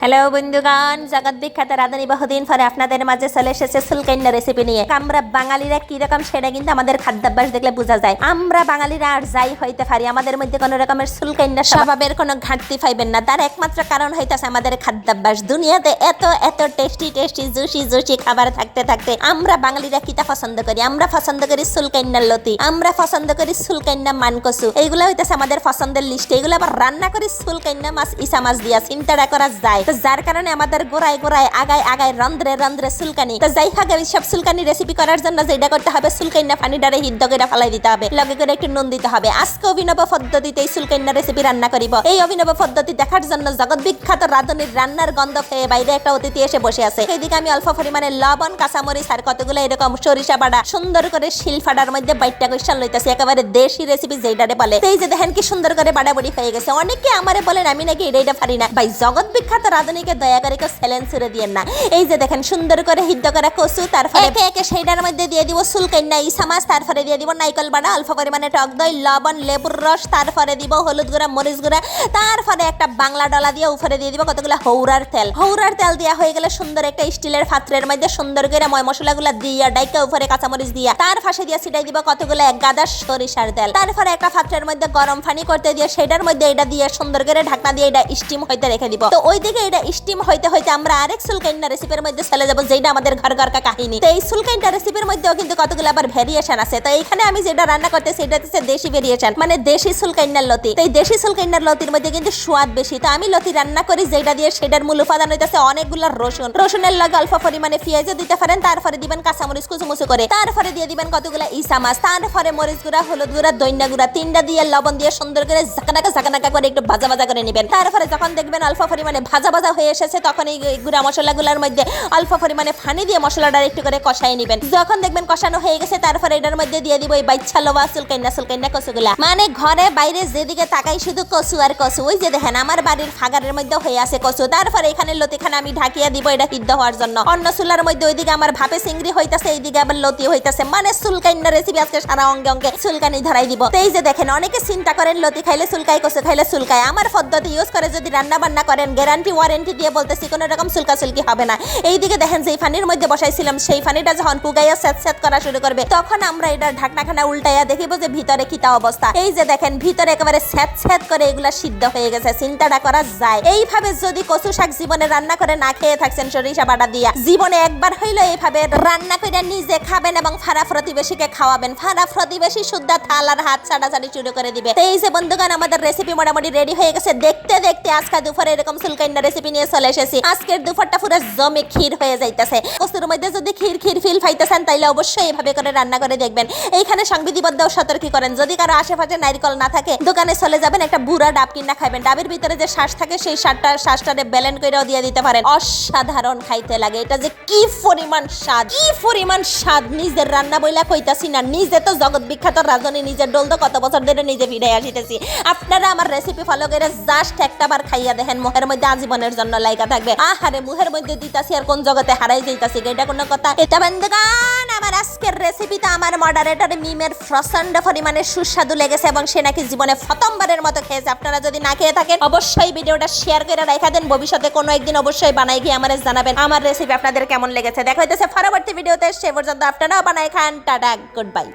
Hello বন্ধুগণ, জগৎ বিখ্যাত রাঁধুনি বহুদিন পরে আপনাদের মাঝে চলে এসেছে সুলকাইন্না রেসিপি নিয়ে। আমরা বাঙালিরা কি রকম সেটা কিন্তু আমাদের খাদ্যাভ্যাস দেখলে বোঝা যায়। আমরা বাঙালিরা আর যাই হইতে পারি, আমাদের মধ্যে কোনো রকমের সুলকাইন্না স্বভাবের কোনো ঘাটতি পাইবেন না। তার একমাত্র কারণ হইতেছে আমাদের খাদ্যাভ্যাস। দুনিয়াতে এত এত টেস্টি টেস্টি জুসি জুসি খাবার থাকতে থাকতে আমরা বাঙালিরা কিতা পছন্দ করি? আমরা পছন্দ করি সুলকাইন্নার লতি, আমরা পছন্দ করি সুলকাইন্না মানকসু। এইগুলো হইতেছে আমাদের পছন্দের লিস্টে। এগুলো আবার রান্না করি সুলকাইন্না মাছ, ইসা মাছ দিয়া, চিন্তাটা করা যায়। যার কারণে আমাদের গোড়ায় গোড়ায় আগায় আগায় রন্ধ্রে রন্ধ্রে সুলকানি। তো যাই হোক, এই সব সুলকানি রেসিপি করার জন্য যেটা করতে হবে, সুলকাইন্না পানিটারে হিদ্ধ করে ফালাই দিতে হবে, লগে করে একটু নুন দিতে হবে। আজকে অভিনব পদ্ধতিতে এই সুলকাইন্না রেসিপি রান্না করিব। এই অভিনব পদ্ধতি দেখার জন্য জগৎ বিখ্যাত রাঁধুনির রান্নার গন্ধ পেয়ে বাইরে একটা অতিথি এসে বসে আছে। এইদিকে আমি অল্প পরিমাণে লবণ, কাঁচামরিচ আর কতগুলো এরকম সরিষা বাটা সুন্দর করে শিলফাটার মধ্যে বাইটটা কইসা লইতাছি। একেবারে দেশি রেসিপি যেটারে বলে। এই যে দেখেন কি সুন্দর করে বাড়াবাড়ি হয়ে গেছে। অনেকে আমারে বলেন আমি নাকি এটা পারি না। ভাই, জগৎ বিখ্যাত রাঁধুনিকে দয়া করে কেউ চ্যালেঞ্জ করে দিয়েন না। এই যে দেখেন সুন্দর করে হিদ্ধ করা কচু, তারপরে একে একে সেইটার মধ্যে দিয়ে দিব সুলকাইন্না, ইসা মাছ, তারপরে দিয়ে দিব নাইকল বাটা, অল্প পরিমাণে টক দই, লবণ, লেবুর রস, তারপরে দিব হলুদ গুঁড়া, মরিচ গুঁড়া, তারপরে একটা বাংলা ডলা দিয়ে উপরে দিয়ে দিব কতগুলো হৌরার তেল। হৌরার তেল দেওয়া হয়ে গেলে সুন্দর একটা স্টিলের পাত্রের মধ্যে সুন্দর করে ময় মশলাগুলো দিয়া ডাইকা উপরে কাঁচামরিচ দিয়া তার ফাঁসে দিয়ে ছিটাই দিব কতগুলো এক গাদা সরিষার তেল। তারপরে একটা পাত্রের মধ্যে গরম পানি করতে দিয়ে সেটার মধ্যে এটা দিয়ে সুন্দর করে ঢাকনা দিয়ে এটা স্টিম হইতে রেখে দিব। তো ওইদিকে এটা স্টিম হইতে হইতে আমরা আরেক সুলকাইন্না রেসিপির মধ্যে চলে যাব, যেটা আমাদের ঘর ঘর কাহিনী। তো এই সুলকাইন্না রেসিপির মধ্যেও কিন্তু কতগুলো আবার ভেরিয়েশন আছে। তো এইখানে আমি যেটা রান্না করতে সেটা হচ্ছে দেশি ভেরিয়েশন, মানে দেশি সুলকাইন্নার লতি। তো এই দেশি সুলকাইন্নার লতির মধ্যে কিন্তু স্বাদ বেশি। তো আমি লতি রান্না করি যেটা দিয়ে, সেটার মূল উপাদান হইতেছে অনেকগুলো রসুন। রসুনের লগে অল্প পরিমাণে পেঁয়াজও দিতে পারেন, তারপরে দিবেন কাঁচামরিচ কুচুমুচু করে, তারপরে দিয়ে দিবেন কতগুলো ইসা মাছ, তারপরে মরিচ গুঁড়া, হলুদ গুঁড়া, দইন্না গুঁড়া, তিনটা দিয়ে লবণ দিয়ে সুন্দর করে ঝাঁকানাকা করে একটু ভাজা ভাজা করে নেবেন। তারপরে যখন দেখবেন অল্প পরিমাণে ভাজা ভাজা হয়ে এসেছে, তখন এই গুঁড়া মশলাগুলোর মধ্যে অল্প পরিমাণে পানি দিয়ে মশলাটা একটু করে কষাই নেবেন। যখন দেখবেন কষানো হয়ে গেছে, তারপরে এটার মধ্যে দিয়ে দিব এই বাইচ্ছা লোয়া সুলকাইন্না কচুগুলা। মানে ঘরে বাইরে যেদিকে তাকাই শুধু কচু আর কচু। ওই যে দেখেন আমার বাড়ির ফাগারের মধ্যে হয়ে আছে কচু। তারপরে এখানে লতিখানা আমি ঢাকিয়া দিব এটা সিদ্ধ হওয়ার জন্য। অন্য চুলার মধ্যে ওইদিকে আমার ভাপে চিংড়ি হইতাছে, এইদিকে আবার লতি হইতাছে। মানে সুলকাইন্না রেসিপি আজকে সারা অঙ্গে অঙ্গে সুলকানি ধরাই দিব। তো এই যে দেখেন, অনেকে চিন্তা করেন লতি খাইলে চুলকাই, কচু খাইলে চুলকায়। আমার পদ্ধতি ইউজ করে যদি রান্না বান্না করেন, গ্যারান্টি ওয়ারেন্টি দিয়ে বলতেছি কোনো রকম চুলকি হবে না। এইদিকে দেখেন যেই পানির মধ্যে বসাইছিলাম, সেই পানিটা যখন কুগাইয়া সেট করা শুরু করবে, তখন আমরা এটা ঢাকনাখানা উল্টাইয়া দেখিব যে ভিতরে কিতা অবস্থা। এই যে দেখেন ভিতরে একেবারে সেট করে এগুলা সিদ্ধ হয়ে গেছে। চিন্তাটা করা যায়। এইভাবে যদি কচু শাক জীবনে রান্না করে না খেয়ে থাকছেন সরিষা বাটা দিয়া, জীবনে একবার হইলো এইভাবে রান্না করে নিজে খাবেন এবং ফারা প্রতিবেশীকে খাওয়াবেন। ফারা প্রতিবেশী শুদ্ধা থাল আর হাত ছাড়াছাড়ি শুরু করে দিবে। তো এই যে বন্ধুগণ, আমাদের রেসিপি মোটামুটি রেডি হয়ে গেছে। দেখতে দেখতে আজকে দুপুরে এরকম সুলকাইন্না রেসিপি নিয়ে চলে এসেছি। আজকের দুপুরটা পুরো জমে ক্ষীর হয়ে যাইতেছে। কচুর মধ্যে যদি ক্ষীর ফিল পাইতেছেন, তাইলে অবশ্যই এইভাবে করে রান্না করে দেখবেন। এইখানে সংবিধিবদ্ধ সতর্কী করেন, যদি কারো আশেপাশে নারকেল না থাকে, দোকানে চলে যাবেন, একটা বুড়া ডাব কিনা খাবেন। ডাবের ভিতরে যে শ্বাস থাকে, সেই শ্বাসটারে ব্যালেন্স করেও দিয়ে দিতে পারেন। অসাধারণ খাইতে লাগে। এটা যে কি পরিমাণ স্বাদ নিজের রান্না বইলা কইতাছি না। নিজে তো জগৎ বিখ্যাত রাঁধুনি, নিজের ডোল তো কত বছর ধরে নিজে ফিরে আসিতেছি। আপনারা আমার রেসিপি ফলো করে জাস্ট একটাবার খাইয়া দেখেন, মুখের মধ্যে আজীবনের জন্য লাইকা থাকবে। আহারে, মুখের মধ্যে দিতাছি আর কোন জগতে হারাই যাইতাছি, এটা কোনো কথা? এটা বন্ধুগণ, আমার আজকের রেসিপিটা আমার মডারেটর মিমের প্রচন্ড পরিমাণে সুস্বাদু লেগেছে এবং সে নাকি জীবনে প্রথমবারের মতো খেয়েছে। আপনারা যদি না খেয়ে থাকেন, অবশ্যই ভিডিওটা শেয়ার করে রাখা দেন। ভবিষ্যতে কোনো একদিন অবশ্যই বানাই গিয়ে আমারে জানাবেন আমার রেসিপি আপনাদের কেমন লেগেছে। দেখা হইতেছে পরবর্তী ভিডিওতে। সে পর্যন্ত আপনারাও বানাই খান। Tata, good bye.